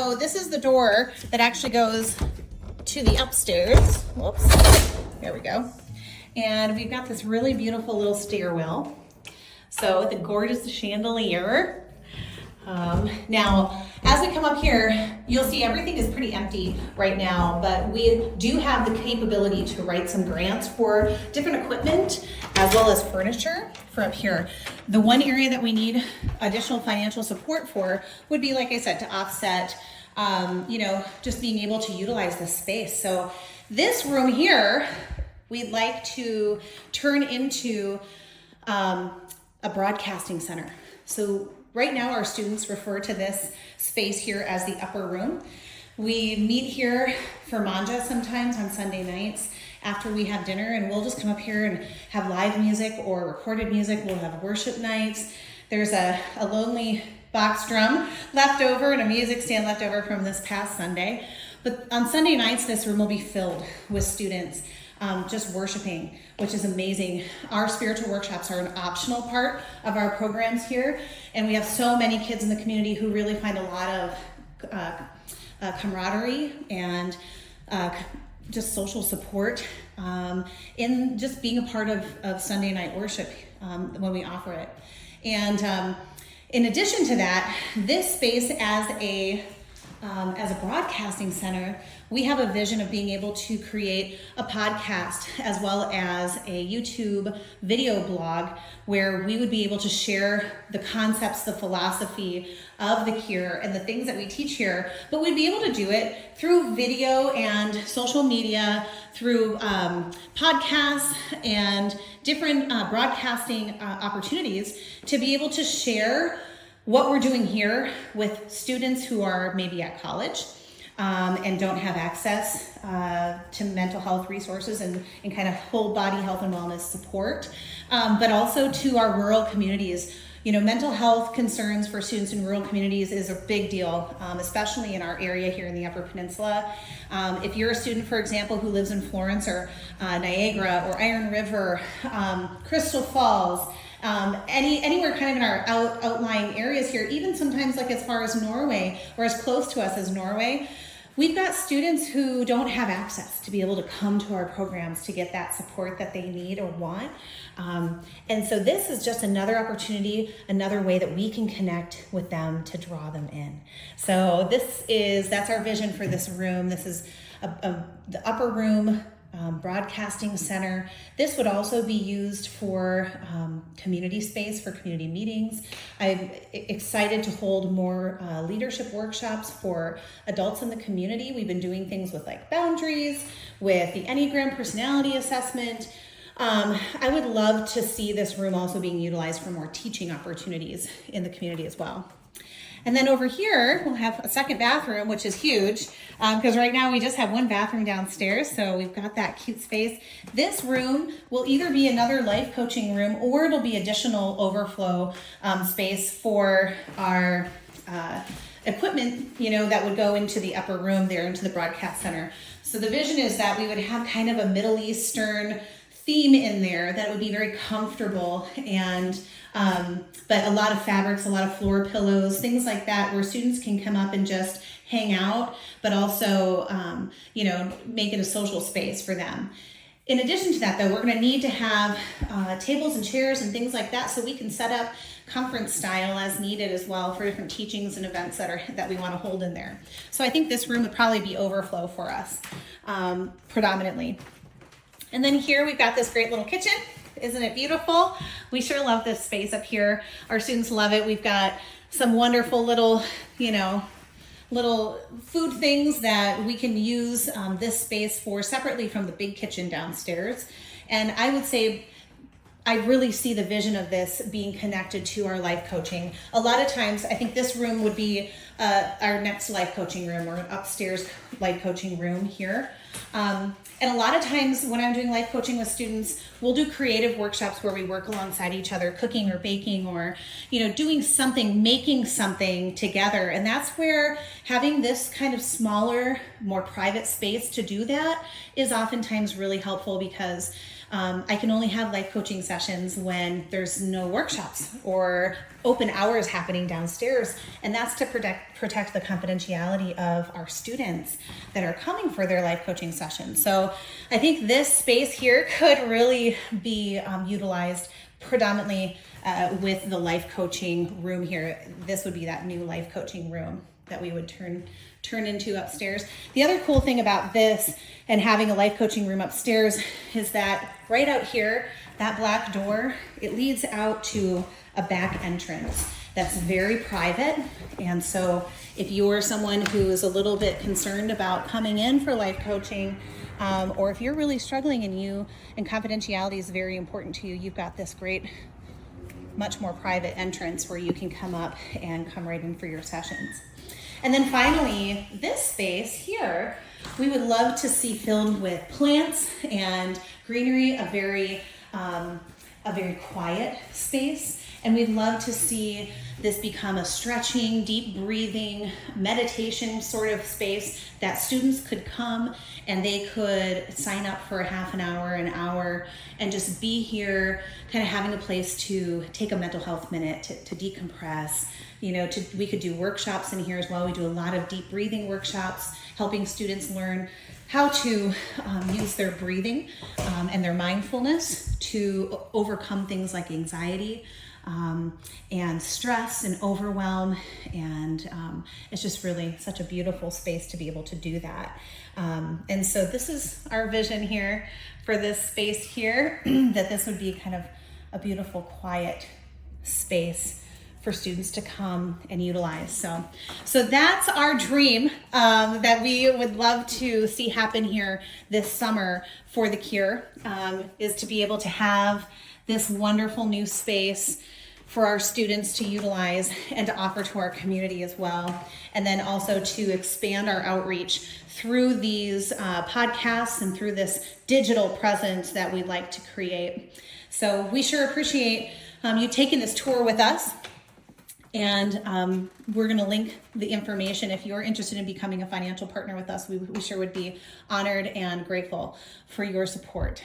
So this is the door that actually goes to the upstairs. Whoops, there we go. And we've got this really beautiful little stairwell. So with a gorgeous chandelier. Now, as we come up here, you'll see everything is pretty empty right now, but we do have the capability to write some grants for different equipment as well as furniture for up here. The one area that we need additional financial support for would be, like I said, to offset, just being able to utilize this space. So this room here, we'd like to turn into a broadcasting center. So right now, our students refer to this space here as the upper room. We meet here for manja sometimes on Sunday nights after we have dinner, and we'll just come up here and have live music or recorded music. We'll have worship nights. There's a lonely box drum left over and a music stand left over from this past Sunday. But on Sunday nights, this room will be filled with students just worshiping, which is amazing. Our spiritual workshops are an optional part of our programs here, and we have so many kids in the community who really find a lot of camaraderie and just social support in just being a part of Sunday night worship when we offer it. And in addition to that, this space as a broadcasting center, we have a vision of being able to create a podcast as well as a YouTube video blog where we would be able to share the concepts, the philosophy of the Cure and the things that we teach here, but we'd be able to do it through video and social media, through podcasts and different broadcasting opportunities to be able to share what we're doing here with students who are maybe at college and don't have access to mental health resources and kind of whole body health and wellness support, but also to our rural communities. You know, mental health concerns for students in rural communities is a big deal, especially in our area here in the Upper Peninsula. If you're a student, for example, who lives in Florence or Niagara or Iron River, Crystal Falls, anywhere kind of in our outlying areas here, even sometimes like as far as Norway or as close to us as Norway, we've got students who don't have access to be able to come to our programs to get that support that they need or want. And so this is just another opportunity, another way that we can connect with them to draw them in. So that's our vision for this room. This is the upper room broadcasting center. This would also be used for community space, for community meetings. I'm excited to hold more leadership workshops for adults in the community. We've been doing things with like boundaries, with the Enneagram personality assessment. I would love to see this room also being utilized for more teaching opportunities in the community as well. And then over here, we'll have a second bathroom, which is huge, because right now we just have one bathroom downstairs, so we've got that cute space. This room will either be another life coaching room, or it'll be additional overflow space for our equipment, that would go into the upper room there, into the broadcast center. So the vision is that we would have kind of a Middle Eastern theme in there that would be very comfortable and but a lot of fabrics, a lot of floor pillows, things like that, where students can come up and just hang out, but also make it a social space for them. In addition to that, though, we're going to need to have tables and chairs and things like that, so we can set up conference style as needed as well for different teachings and events that we want to hold in there. So I think this room would probably be overflow for us predominantly. And then here we've got this great little kitchen. Isn't it beautiful? We sure love this space up here. Our students love it. We've got some wonderful little food things that we can use this space for separately from the big kitchen downstairs. And I would say I really see the vision of this being connected to our life coaching. A lot of times, I think this room would be our next life coaching room, or an upstairs life coaching room here. And a lot of times when I'm doing life coaching with students, we'll do creative workshops where we work alongside each other, cooking or baking, or, doing something, making something together. And that's where having this kind of smaller, more private space to do that is oftentimes really helpful, because I can only have life coaching sessions when there's no workshops or open hours happening downstairs, and that's to protect the confidentiality of our students that are coming for their life coaching sessions. So I think this space here could really be utilized predominantly with the life coaching room here. This would be that new life coaching room that we would turn into upstairs. The other cool thing about this and having a life coaching room upstairs is that right out here, that black door, it leads out to a back entrance that's very private. And so if you're someone who's a little bit concerned about coming in for life coaching, or if you're really struggling and confidentiality is very important to you, you've got this great, much more private entrance where you can come up and come right in for your sessions. And then finally, this space here, we would love to see filled with plants and greenery, a very quiet space. And we'd love to see this become a stretching, deep breathing, meditation sort of space that students could come and they could sign up for a half an hour, and just be here, kind of having a place to take a mental health minute, to decompress. We could do workshops in here as well. We do a lot of deep breathing workshops, helping students learn how to use their breathing and their mindfulness to overcome things like anxiety and stress and overwhelm. And it's just really such a beautiful space to be able to do that. And so this is our vision here for this space here, that this would be kind of a beautiful, quiet space for students to come and utilize. So that's our dream that we would love to see happen here this summer for the Cure, is to be able to have this wonderful new space for our students to utilize and to offer to our community as well. And then also to expand our outreach through these podcasts and through this digital presence that we'd like to create. So we sure appreciate you taking this tour with us. And we're going to link the information. If you're interested in becoming a financial partner with us, we sure would be honored and grateful for your support.